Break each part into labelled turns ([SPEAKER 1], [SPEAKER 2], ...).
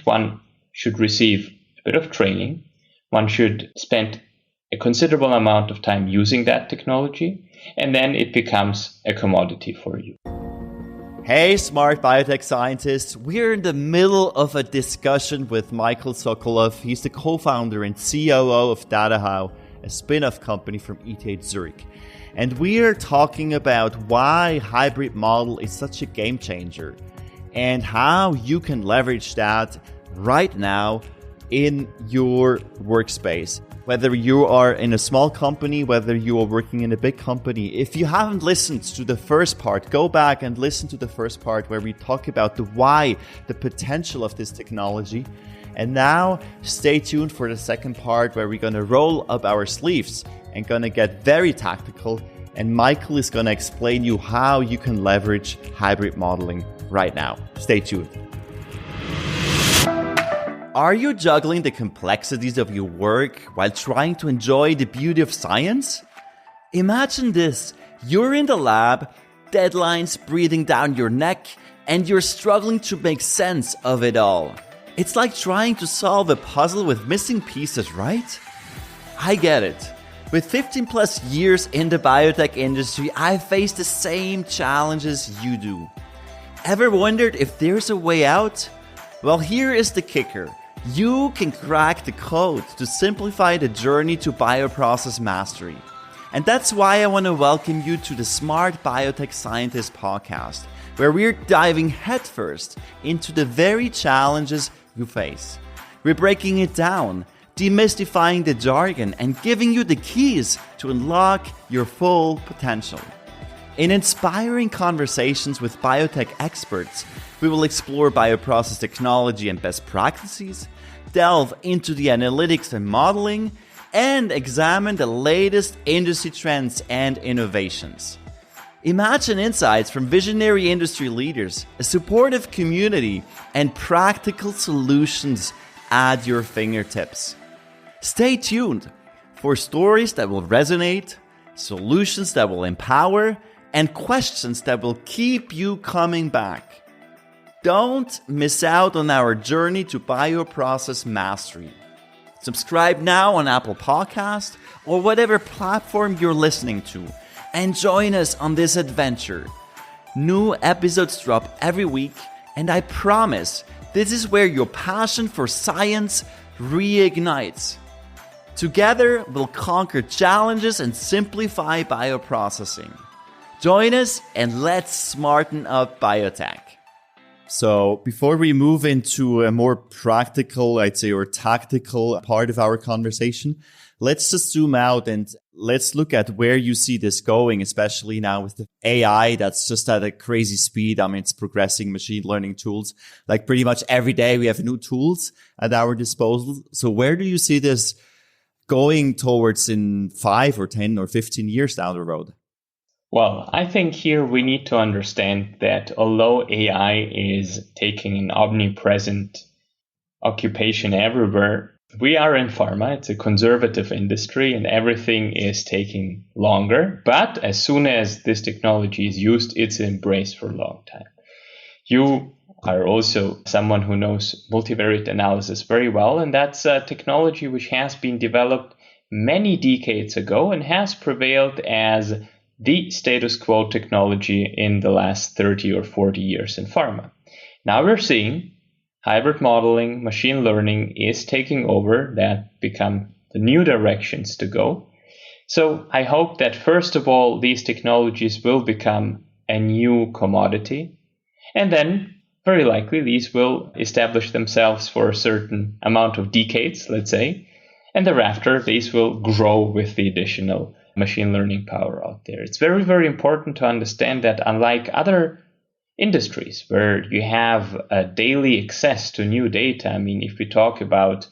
[SPEAKER 1] one should receive a bit of training. One should spend a considerable amount of time using that technology, and then it becomes a commodity for you.
[SPEAKER 2] Hey, smart biotech scientists. We're in the middle of a discussion with Michael Sokolov. He's the co-founder and COO of DataHow, a spin-off company from ETH Zurich. And we are talking about why hybrid model is such a game changer and how you can leverage that right now in your workspace. Whether you are in a small company, whether you are working in a big company. If you haven't listened to the first part, go back and listen to the first part where we talk about the why, the potential of this technology. And now stay tuned for the second part where we're going to roll up our sleeves and going to get very tactical. And Michael is going to explain you how you can leverage hybrid modeling right now. Stay tuned. Are you juggling the complexities of your work while trying to enjoy the beauty of science? Imagine this. You're in the lab, deadlines breathing down your neck, and you're struggling to make sense of it all. It's like trying to solve a puzzle with missing pieces, right? I get it. With 15 plus years in the biotech industry, I've faced the same challenges you do. Ever wondered if there's a way out? Well, here is the kicker. You can crack the code to simplify the journey to bioprocess mastery. And that's why I want to welcome you to the Smart Biotech Scientist podcast, where we're diving headfirst into the very challenges you face. We're breaking it down, demystifying the jargon, and giving you the keys to unlock your full potential. In inspiring conversations with biotech experts, we will explore bioprocess technology and best practices, delve into the analytics and modeling, and examine the latest industry trends and innovations. Imagine insights from visionary industry leaders, a supportive community, and practical solutions at your fingertips. Stay tuned for stories that will resonate, solutions that will empower, and questions that will keep you coming back. Don't miss out on our journey to bioprocess mastery. Subscribe now on Apple Podcast or whatever platform you're listening to, and join us on this adventure. New episodes drop every week, and I promise this is where your passion for science reignites. Together, we'll conquer challenges and simplify bioprocessing. Join us and let's smarten up biotech. So before we move into a more practical, I'd say, or tactical part of our conversation, let's just zoom out and let's look at where you see this going, especially now with the AI that's just at a crazy speed. I mean, it's progressing machine learning tools. Like pretty much every day we have new tools at our disposal. So where do you see this going towards in 5 or 10 or 15 years down the road?
[SPEAKER 1] Well, I think here we need to understand that although AI is taking an omnipresent occupation everywhere, we are in pharma. It's a conservative industry and everything is taking longer. But as soon as this technology is used, it's embraced for a long time. You are also someone who knows multivariate analysis very well, and that's a technology which has been developed many decades ago and has prevailed as the status quo technology in the last 30 or 40 years in pharma. Now we're seeing hybrid modeling, machine learning is taking over, that become the new directions to go. So I hope that first of all, these technologies will become a new commodity, and then very likely these will establish themselves for a certain amount of decades, let's say, and thereafter these will grow with the additional machine learning power out there. It's very, very important to understand that unlike other industries where you have a daily access to new data, I mean, if we talk about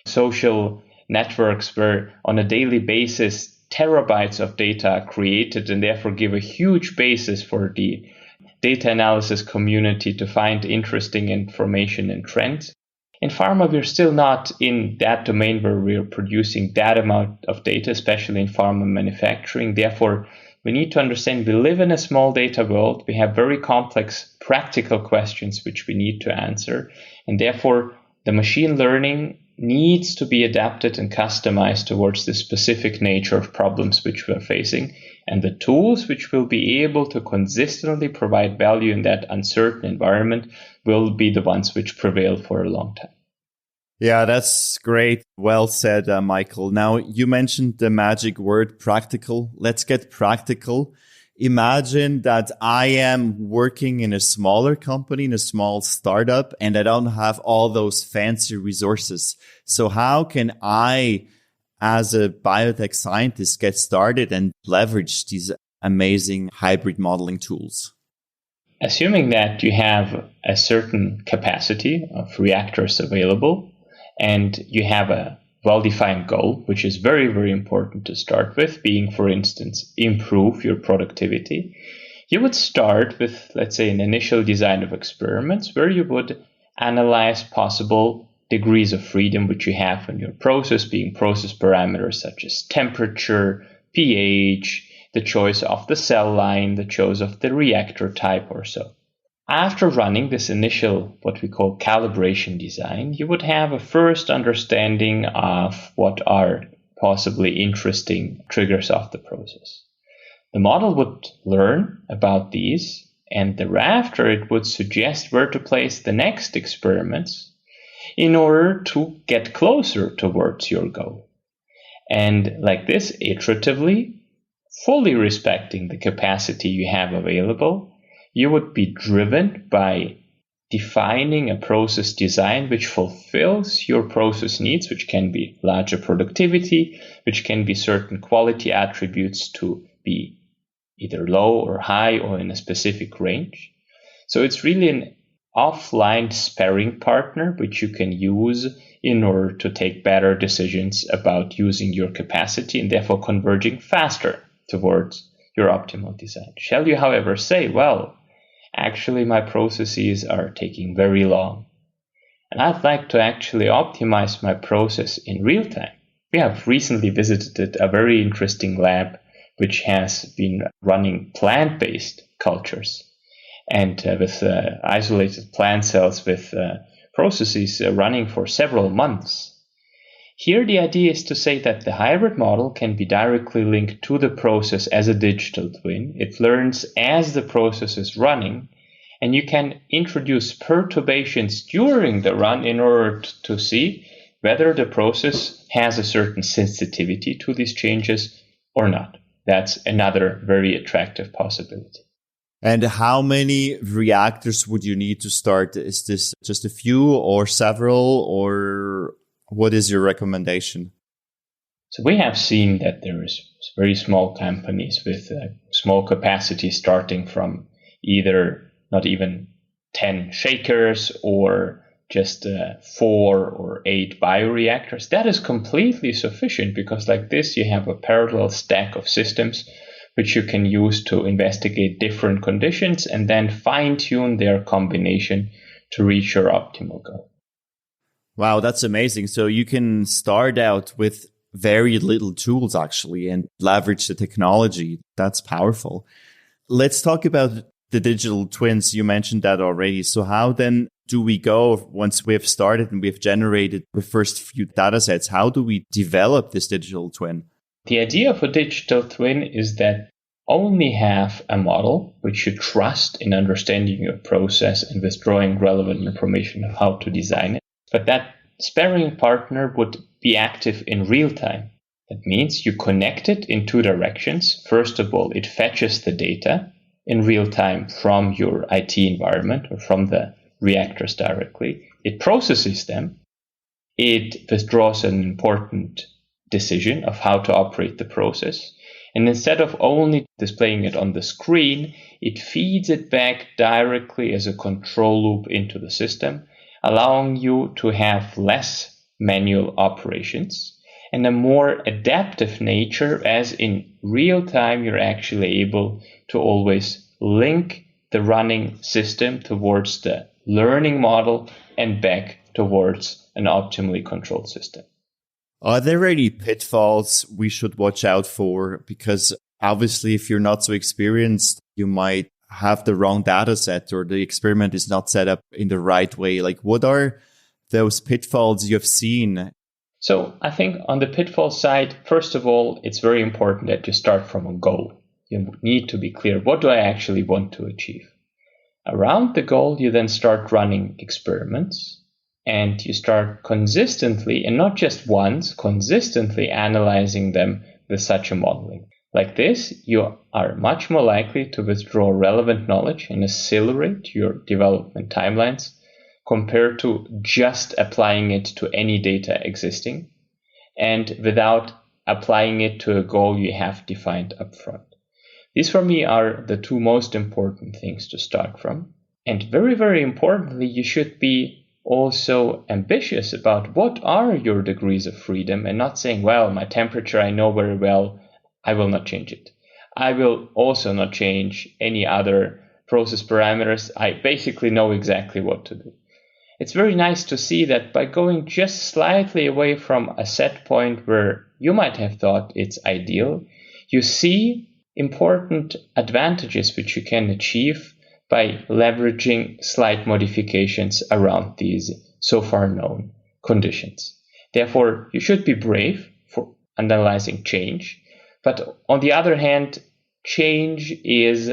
[SPEAKER 1] social networks where on a daily basis terabytes of data are created and therefore give a huge basis for the data analysis community to find interesting information and trends. In pharma, we're still not in that domain where we're producing that amount of data, especially in pharma manufacturing. Therefore, we need to understand we live in a small data world. We have very complex practical questions which we need to answer. And therefore, the machine learning needs to be adapted and customized towards the specific nature of problems which we're facing. And the tools which will be able to consistently provide value in that uncertain environment will be the ones which prevail for a long time.
[SPEAKER 2] Yeah, that's great. Well said, Michael. Now, you mentioned the magic word practical. Let's get practical. Imagine that I am working in a smaller company, in a small startup, and I don't have all those fancy resources. So how can I, as a biotech scientist, get started and leverage these amazing hybrid modeling tools?
[SPEAKER 1] Assuming that you have a certain capacity of reactors available and you have a well-defined goal, which is very, very important to start with, being, for instance, improve your productivity, you would start with, let's say, an initial design of experiments where you would analyze possible degrees of freedom which you have in your process, being process parameters such as temperature, pH, the choice of the cell line, the choice of the reactor type or so. After running this initial, what we call calibration design, you would have a first understanding of what are possibly interesting triggers of the process. The model would learn about these, and thereafter it would suggest where to place the next experiments in order to get closer towards your goal. And like this, iteratively, fully respecting the capacity you have available, you would be driven by defining a process design which fulfills your process needs, which can be larger productivity, which can be certain quality attributes to be either low or high or in a specific range. So it's really an offline sparring partner which you can use in order to take better decisions about using your capacity and therefore converging faster towards your optimal design. Shall you, however, say, well, actually my processes are taking very long, and I'd like to actually optimize my process in real time. We have recently visited a very interesting lab which has been running plant-based cultures and with isolated plant cells with processes running for several months. Here the idea is to say that the hybrid model can be directly linked to the process as a digital twin. It learns as the process is running, and you can introduce perturbations during the run in order to see whether the process has a certain sensitivity to these changes or not. That's another very attractive possibility.
[SPEAKER 2] And how many reactors would you need to start? Is this just a few or several, or what is your recommendation?
[SPEAKER 1] So we have seen that there is very small companies with small capacity starting from either not even 10 shakers or just 4 or 8 bioreactors. That is completely sufficient because like this you have a parallel stack of systems which you can use to investigate different conditions and then fine-tune their combination to reach your optimal goal.
[SPEAKER 2] Wow, that's amazing. So you can start out with very little tools actually and leverage the technology. That's powerful. Let's talk about the digital twins. You mentioned that already. So how then do we go once we've started and we've generated the first few data sets? How do we develop this digital twin?
[SPEAKER 1] The idea of a digital twin is that only have a model which you trust in understanding your process and withdrawing relevant information of how to design it. But that sparring partner would be active in real time. That means you connect it in two directions. First of all, it fetches the data in real time from your IT environment or from the reactors directly. It processes them. It withdraws an important decision of how to operate the process. And instead of only displaying it on the screen, it feeds it back directly as a control loop into the system, allowing you to have less manual operations and a more adaptive nature, as in real time you're actually able to always link the running system towards the learning model and back towards an optimally controlled system.
[SPEAKER 2] Are there any pitfalls we should watch out for? Because obviously, if you're not so experienced, you might have the wrong data set or the experiment is not set up in the right way. Like, what are those pitfalls you've seen?
[SPEAKER 1] So I think on the pitfall side, first of all, it's very important that you start from a goal. You need to be clear, what do I actually want to achieve? Around the goal, you then start running experiments and you start consistently, and not just once, consistently analyzing them with such a modeling. Like this, you are much more likely to withdraw relevant knowledge and accelerate your development timelines compared to just applying it to any data existing and without applying it to a goal you have defined upfront. These for me are the two most important things to start from. And very, very importantly, you should be also ambitious about what are your degrees of freedom and not saying, well, my temperature I know very well, I will not change it. I will also not change any other process parameters. I basically know exactly what to do. It's very nice to see that by going just slightly away from a set point where you might have thought it's ideal, you see important advantages which you can achieve by leveraging slight modifications around these so far known conditions. Therefore, you should be brave for analyzing change. But on the other hand, change is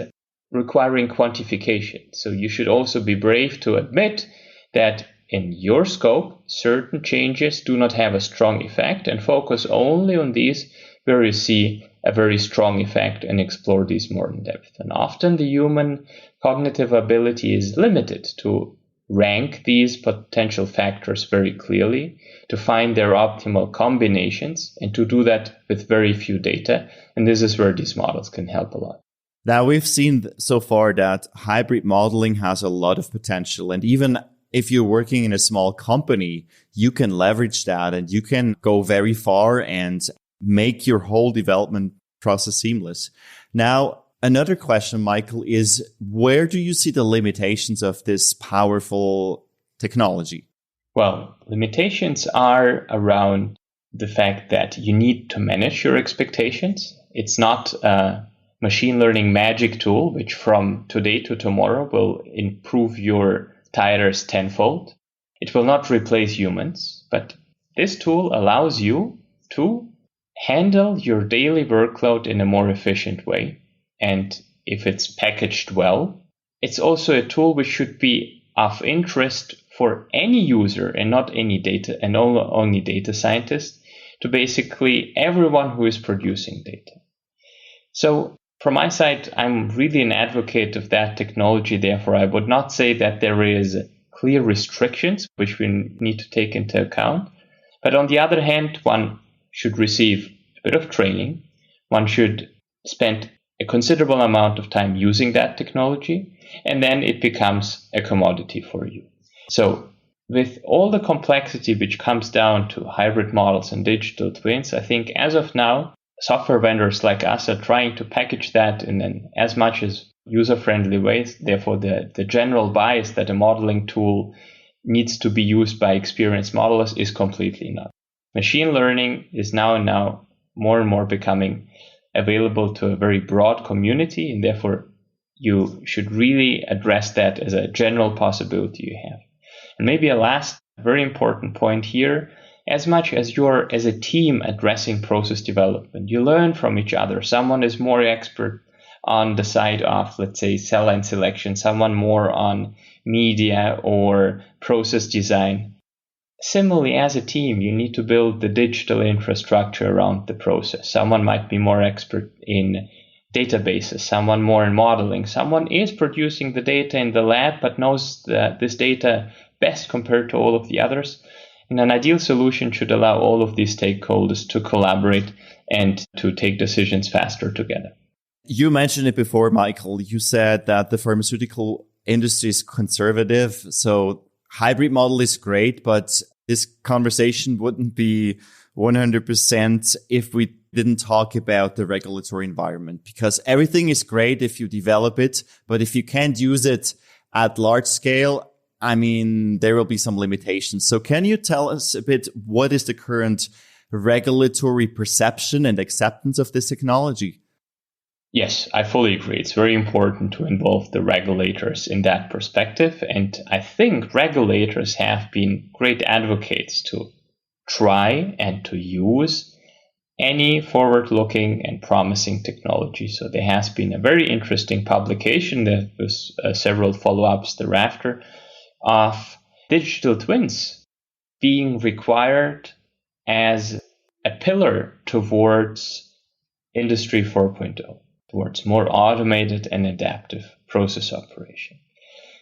[SPEAKER 1] requiring quantification. So you should also be brave to admit that in your scope, certain changes do not have a strong effect and focus only on these where you see a very strong effect and explore these more in depth. And often the human cognitive ability is limited to rank these potential factors very clearly, to find their optimal combinations, and to do that with very few data. And this is where these models can help a lot.
[SPEAKER 2] Now, we've seen so far that hybrid modeling has a lot of potential. And even if you're working in a small company, you can leverage that and you can go very far and make your whole development process seamless. Now, another question, Michael, is where do you see the limitations of this powerful technology?
[SPEAKER 1] Well, limitations are around the fact that you need to manage your expectations. It's not a machine learning magic tool, which from today to tomorrow will improve your titers tenfold. It will not replace humans, but this tool allows you to handle your daily workload in a more efficient way. And if it's packaged well, it's also a tool which should be of interest for any user and not any data and only data scientists, to basically everyone who is producing data. So from my side, I'm really an advocate of that technology. Therefore, I would not say that there is clear restrictions which we need to take into account. But on the other hand, one should receive a bit of training. One should spend a considerable amount of time using that technology, and then it becomes a commodity for you. So with all the complexity which comes down to hybrid models and digital twins, I think as of now, software vendors like us are trying to package that in an as much as user-friendly ways. Therefore, the general bias that a modeling tool needs to be used by experienced modelers is completely not. Machine learning is now more and more becoming available to a very broad community, and therefore you should really address that as a general possibility you have. And maybe a last very important point here, as much as you're as a team addressing process development, you learn from each other. Someone is more expert on the side of, let's say, cell line selection, someone more on media or process design. Similarly, as a team, you need to build the digital infrastructure around the process. Someone might be more expert in databases, someone more in modeling. Someone is producing the data in the lab, but knows this data best compared to all of the others. And an ideal solution should allow all of these stakeholders to collaborate and to take decisions faster together.
[SPEAKER 2] You mentioned it before, Michael. You said that the pharmaceutical industry is conservative. So hybrid model is great, but this conversation wouldn't be 100% if we didn't talk about the regulatory environment, because everything is great if you develop it, but if you can't use it at large scale, I mean, there will be some limitations. So can you tell us a bit what is the current regulatory perception and acceptance of this technology?
[SPEAKER 1] Yes, I fully agree. It's very important to involve the regulators in that perspective. And I think regulators have been great advocates to try and to use any forward-looking and promising technology. So there has been a very interesting publication, that was several follow-ups thereafter, of digital twins being required as a pillar towards Industry 4.0, towards more automated and adaptive process operation.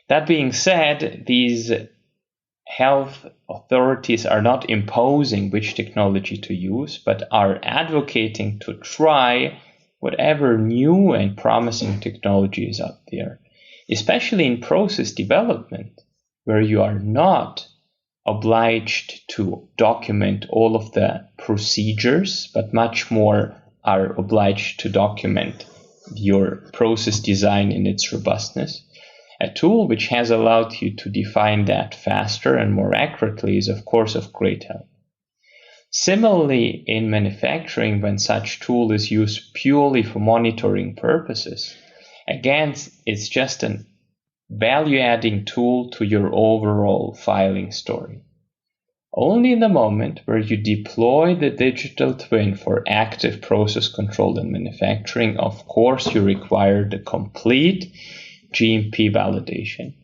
[SPEAKER 1] That being said, these health authorities are not imposing which technology to use, but are advocating to try whatever new and promising technology is out there, especially in process development, where you are not obliged to document all of the procedures, but much more are obliged to document your process design in its robustness. A tool which has allowed you to define that faster and more accurately is, of course, of great help. Similarly, in manufacturing, when such tool is used purely for monitoring purposes, again, it's just a value-adding tool to your overall filing story. Only in the moment where you deploy the digital twin for active process control and manufacturing, of course, you require the complete GMP validation.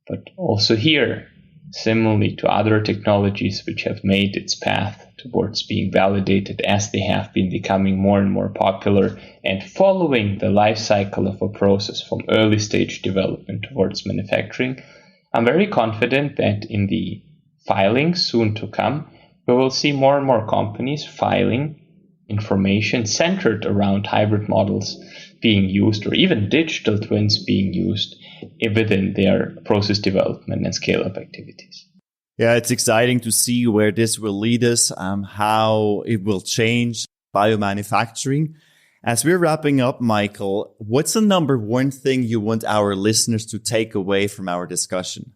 [SPEAKER 1] But also here, similarly to other technologies which have made its path towards being validated as they have been becoming more and more popular and following the life cycle of a process from early stage development towards manufacturing, I'm very confident that in the filings soon to come, we will see more and more companies filing information centered around hybrid models being used, or even digital twins being used within their process development and scale-up activities.
[SPEAKER 2] Yeah, it's exciting to see where this will lead us, how it will change biomanufacturing. As we're wrapping up, Michael, what's the number one thing you want our listeners to take away from our discussion?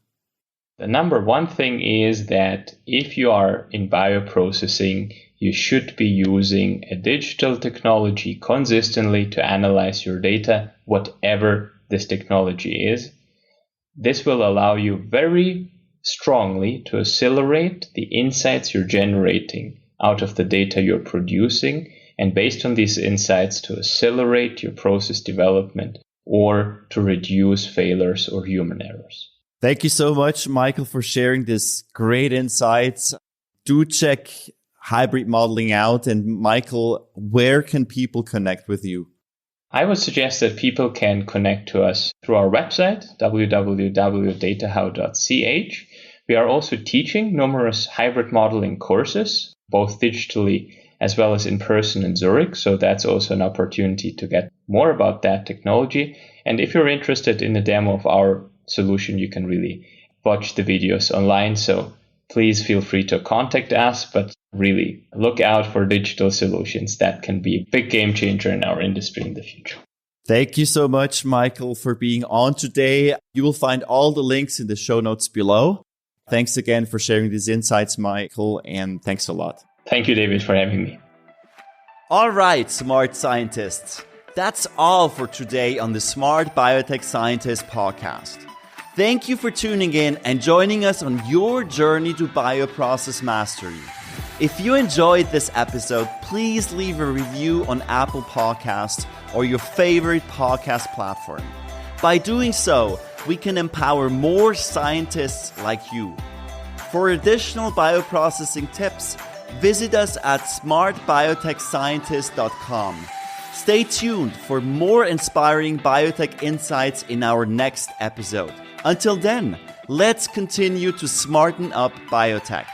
[SPEAKER 1] The number one thing is that if you are in bioprocessing, you should be using a digital technology consistently to analyze your data, whatever this technology is. This will allow you very strongly to accelerate the insights you're generating out of the data you're producing, and based on these insights to accelerate your process development or to reduce failures or human errors.
[SPEAKER 2] Thank you so much, Michael, for sharing this great insights. Do check hybrid modeling out. And Michael, where can people connect with you?
[SPEAKER 1] I would suggest that people can connect to us through our website, www.datahow.ch. We are also teaching numerous hybrid modeling courses, both digitally as well as in person in Zurich. So that's also an opportunity to get more about that technology. And if you're interested in a demo of our solution, you can really watch the videos online. So please feel free to contact us, but really look out for digital solutions that can be a big game changer in our industry in the future.
[SPEAKER 2] Thank you so much, Michael, for being on today. You will find all the links in the show notes below. Thanks again for sharing these insights, Michael, and thanks a lot.
[SPEAKER 1] Thank you, David, for having me.
[SPEAKER 2] All right, smart scientists. That's all for today on the Smart Biotech Scientist podcast. Thank you for tuning in and joining us on your journey to bioprocess mastery. If you enjoyed this episode, please leave a review on Apple Podcasts or your favorite podcast platform. By doing so, we can empower more scientists like you. For additional bioprocessing tips, visit us at smartbiotechscientist.com. Stay tuned for more inspiring biotech insights in our next episode. Until then, let's continue to smarten up biotech.